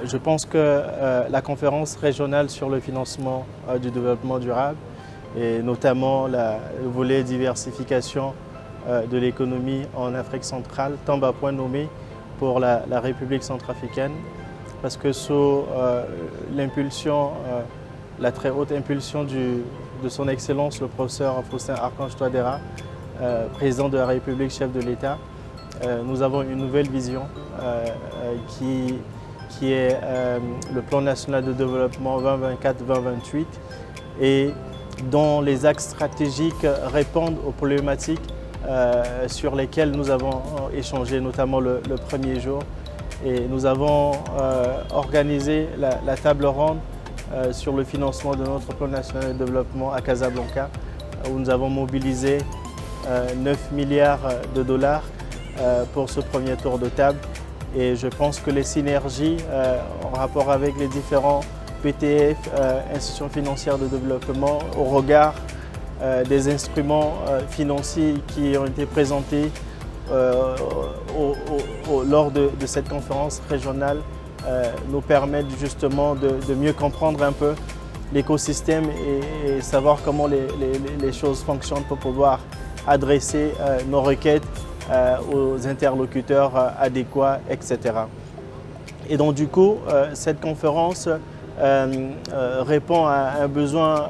Je pense que la conférence régionale sur le financement du développement durable et notamment le volet diversification de l'économie en Afrique centrale tombe à point nommé pour la République centrafricaine parce que sous l'impulsion, la très haute impulsion de son Excellence le professeur Faustin Archange Touadéra, président de la République, chef de l'État, nous avons une nouvelle vision qui est le plan national de développement 2024-2028 et dont les axes stratégiques répondent aux problématiques sur lesquelles nous avons échangé, notamment le premier jour. Et nous avons organisé la table ronde sur le financement de notre plan national de développement à Casablanca, où nous avons mobilisé 9 milliards de dollars pour ce premier tour de table. Et je pense que les synergies en rapport avec les différents PTF, institutions financières de développement, au regard des instruments financiers qui ont été présentés lors de cette conférence régionale, nous permettent justement de mieux comprendre un peu l'écosystème et savoir comment les choses fonctionnent pour pouvoir adresser nos requêtes aux interlocuteurs adéquats, etc. Et donc du coup, cette conférence répond à un besoin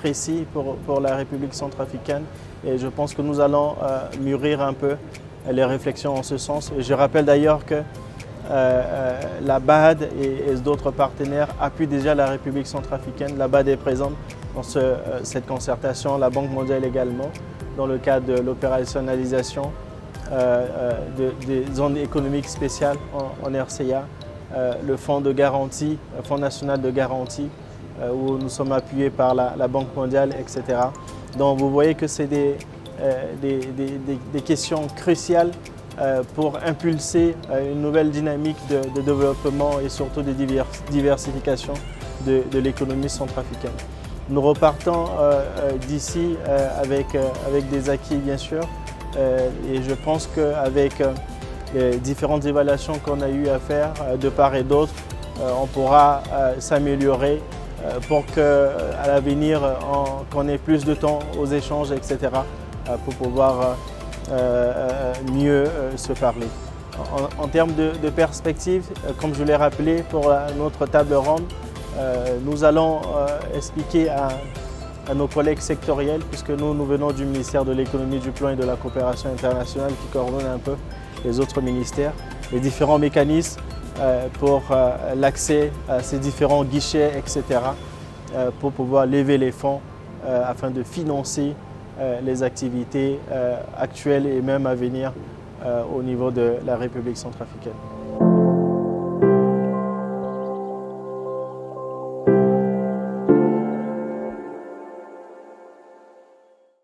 précis pour la République centrafricaine et je pense que nous allons mûrir un peu les réflexions en ce sens. Et je rappelle d'ailleurs que la BAD et d'autres partenaires appuient déjà la République centrafricaine. La BAD est présente dans cette concertation, la Banque mondiale également, dans le cadre de l'opérationnalisation des zones économiques spéciales en RCA, le fonds de garantie, le Fonds national de garantie, où nous sommes appuyés par la Banque mondiale, etc. Donc vous voyez que c'est des questions cruciales pour impulser une nouvelle dynamique de développement et surtout de diversification de l'économie centrafricaine. Nous repartons d'ici avec des acquis bien sûr et je pense qu'avec les différentes évaluations qu'on a eu à faire de part et d'autre, on pourra s'améliorer pour qu'à l'avenir qu'on ait plus de temps aux échanges, etc. pour pouvoir mieux se parler. En termes de perspective, comme je l'ai rappelé pour notre table ronde, nous allons expliquer à nos collègues sectoriels, puisque nous venons du ministère de l'économie, du plan et de la coopération internationale qui coordonne un peu les autres ministères, les différents mécanismes pour l'accès à ces différents guichets, etc., pour pouvoir lever les fonds afin de financer les activités actuelles et même à venir au niveau de la République centrafricaine.